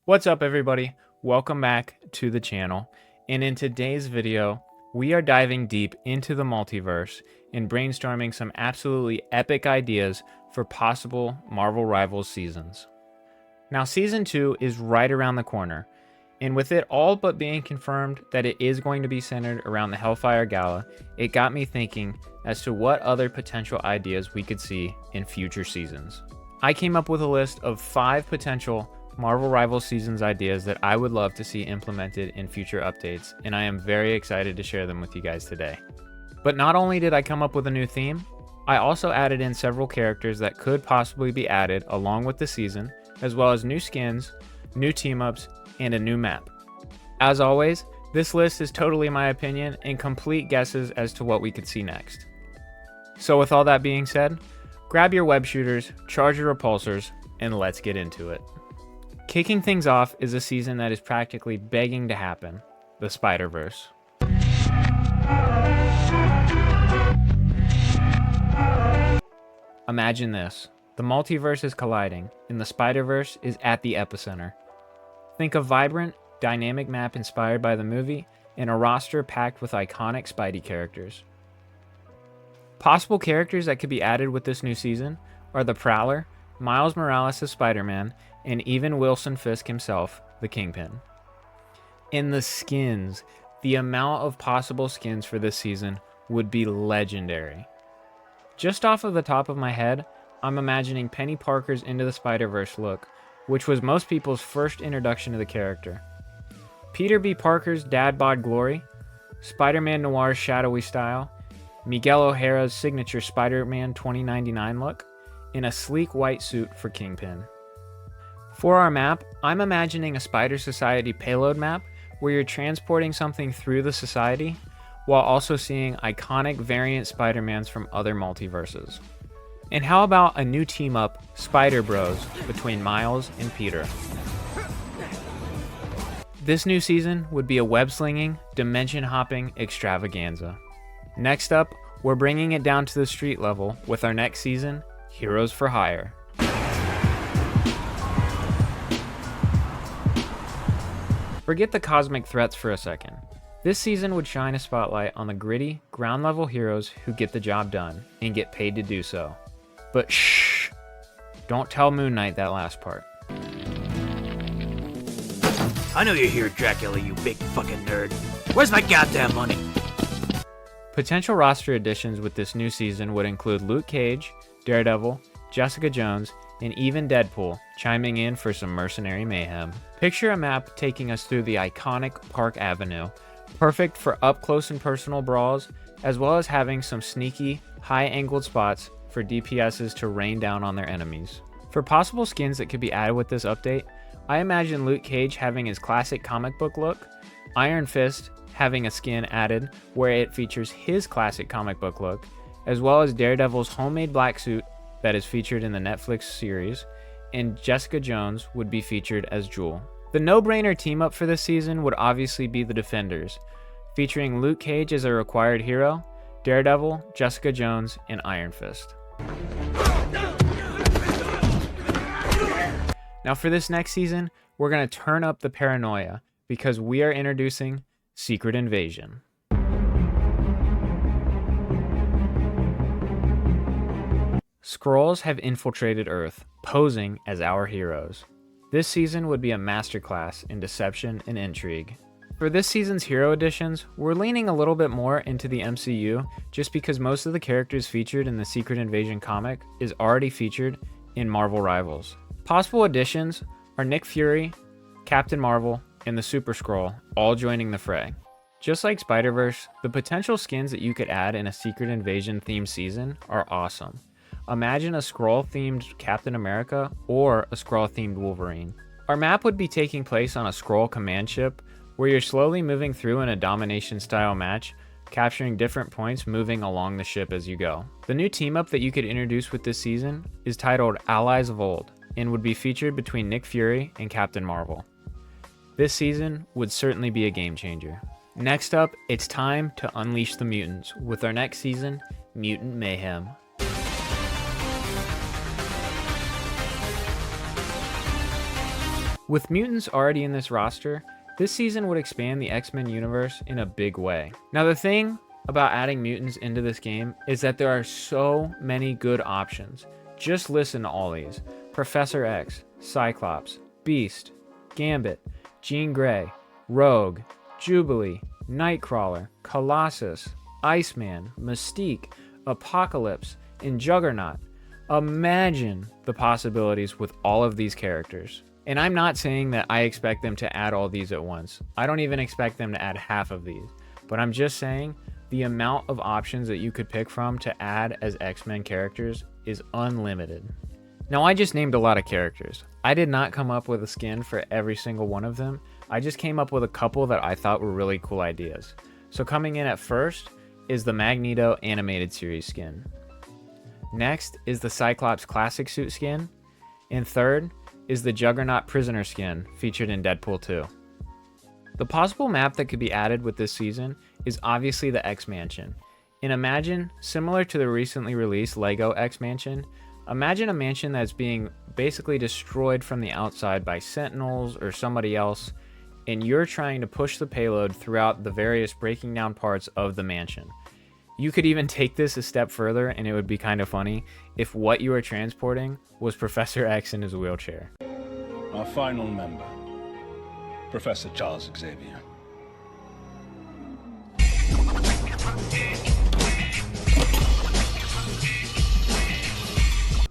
What's up everybody? Welcome back to the channel, and in today's video we are diving deep into the multiverse and brainstorming some absolutely epic ideas for possible Marvel Rivals seasons. Now season 2 is right around the corner, and with it all but being confirmed that it is going to be centered around the Hellfire Gala, it got me thinking as to what other potential ideas we could see in future seasons. I came up with a list of 5 potential Marvel Rivals seasons ideas that I would love to see implemented in future updates, and I am very excited to share them with you guys today. But not only did I come up with a new theme, I also added in several characters that could possibly be added along with the season, as well as new skins, new team-ups, and a new map. As always, this list is totally my opinion and complete guesses as to what we could see next. So with all that being said, grab your web shooters, charge your repulsors, and let's get into it. Kicking things off is a season that is practically begging to happen, the Spider-Verse. Imagine this, the multiverse is colliding, and the Spider-Verse is at the epicenter. Think a vibrant, dynamic map inspired by the movie, and a roster packed with iconic Spidey characters. Possible characters that could be added with this new season are the Prowler, Miles Morales as Spider-Man, and even Wilson Fisk himself, the Kingpin. In the skins, the amount of possible skins for this season would be legendary. Just off of the top of my head, I'm imagining Penny Parker's Into the Spider-Verse look, which was most people's first introduction to the character. Peter B. Parker's dad bod glory, Spider-Man Noir's shadowy style, Miguel O'Hara's signature Spider-Man 2099 look, and a sleek white suit for Kingpin. For our map, I'm imagining a Spider Society payload map where you're transporting something through the society while also seeing iconic variant Spider-Mans from other multiverses. And how about a new team-up, Spider Bros, between Miles and Peter? This new season would be a web-slinging, dimension-hopping extravaganza. Next up, we're bringing it down to the street level with our next season, Heroes for Hire. Forget the cosmic threats for a second. This season would shine a spotlight on the gritty, ground-level heroes who get the job done and get paid to do so. But shh! Don't tell Moon Knight that last part. I know you're here, Dracula, you big fucking nerd. Where's my goddamn money? Potential roster additions with this new season would include Luke Cage, Daredevil, Jessica Jones, and even Deadpool chiming in for some mercenary mayhem. Picture a map taking us through the iconic Park Avenue, perfect for up-close and personal brawls, as well as having some sneaky, high-angled spots for DPSs to rain down on their enemies. For possible skins that could be added with this update, I imagine Luke Cage having his classic comic book look, Iron Fist having a skin added where it features his classic comic book look, as well as Daredevil's homemade black suit that is featured in the Netflix series, and Jessica Jones would be featured as Jewel. The no-brainer team-up for this season would obviously be the Defenders, featuring Luke Cage as a required hero, Daredevil, Jessica Jones, and Iron Fist. Now for this next season, we're going to turn up the paranoia because we are introducing Secret Invasion. Skrulls have infiltrated Earth, posing as our heroes. This season would be a masterclass in deception and intrigue. For this season's hero editions, we're leaning a little bit more into the MCU just because most of the characters featured in the Secret Invasion comic is already featured in Marvel Rivals. Possible additions are Nick Fury, Captain Marvel, and the Super Skrull all joining the fray. Just like Spider-Verse, the potential skins that you could add in a Secret Invasion themed season are awesome. Imagine a Skrull-themed Captain America or a Skrull-themed Wolverine. Our map would be taking place on a Skrull command ship where you're slowly moving through in a domination-style match, capturing different points moving along the ship as you go. The new team-up that you could introduce with this season is titled Allies of Old and would be featured between Nick Fury and Captain Marvel. This season would certainly be a game changer. Next up, it's time to unleash the mutants with our next season, Mutant Mayhem. With mutants already in this roster, this season would expand the X-Men universe in a big way. Now the thing about adding mutants into this game is that there are so many good options. Just listen to all these: Professor X, Cyclops, Beast, Gambit, Jean Grey, Rogue, Jubilee, Nightcrawler, Colossus, Iceman, Mystique, Apocalypse, and Juggernaut. Imagine the possibilities with all of these characters. And I'm not saying that I expect them to add all these at once. I don't even expect them to add half of these. But I'm just saying the amount of options that you could pick from to add as X-Men characters is unlimited. Now, I just named a lot of characters. I did not come up with a skin for every single one of them. I just came up with a couple that I thought were really cool ideas. So coming in at first is the Magneto animated series skin. Next is the Cyclops classic suit skin. And third is the Juggernaut prisoner skin featured in Deadpool 2. The possible map that could be added with this season is obviously the X Mansion. And imagine, similar to the recently released LEGO X Mansion, imagine a mansion that's being basically destroyed from the outside by Sentinels or somebody else, and you're trying to push the payload throughout the various breaking down parts of the mansion. You could even take this a step further, and it would be kind of funny if what you were transporting was Professor X in his wheelchair. Our final member, Professor Charles Xavier.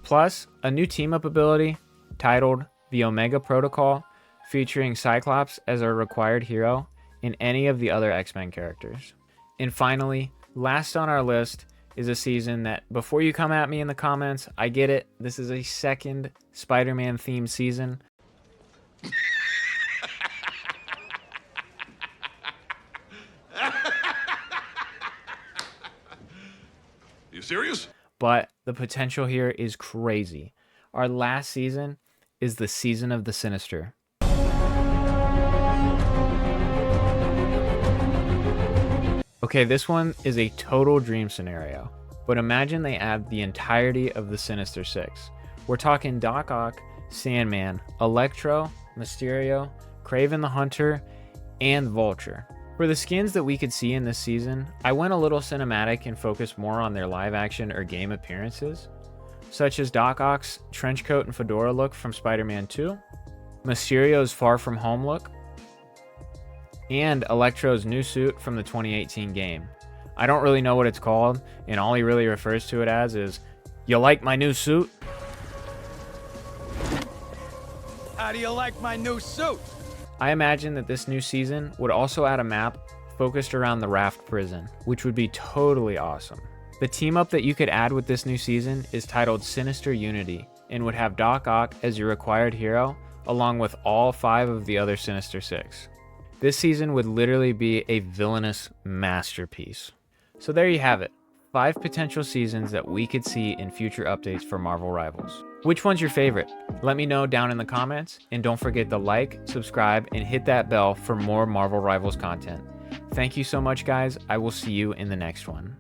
Plus, a new team-up ability titled the Omega Protocol, featuring Cyclops as our required hero and any of the other X-Men characters. And finally, last on our list is a season that, before you come at me in the comments, I get it, this is a second Spider-Man themed season. You serious? But the potential here is crazy. Our last season is the season of the Sinister. Okay, this one is a total dream scenario, but imagine they add the entirety of the Sinister Six. We're talking Doc Ock, Sandman, Electro, Mysterio, Kraven the Hunter, and Vulture. For the skins that we could see in this season, I went a little cinematic and focused more on their live action or game appearances, such as Doc Ock's trench coat and fedora look from Spider-Man 2, Mysterio's Far From Home look, and Electro's new suit from the 2018 game. I don't really know what it's called, and all he really refers to it as is, "You like my new suit?" How do you like my new suit? I imagine that this new season would also add a map focused around the Raft Prison, which would be totally awesome. The team up that you could add with this new season is titled Sinister Unity, and would have Doc Ock as your required hero, along with all 5 of the other Sinister Six. This season would literally be a villainous masterpiece. So there you have it, 5 potential seasons that we could see in future updates for Marvel Rivals. Which one's your favorite? Let me know down in the comments, and don't forget to like, subscribe, and hit that bell for more Marvel Rivals content. Thank you so much, guys. I will see you in the next one.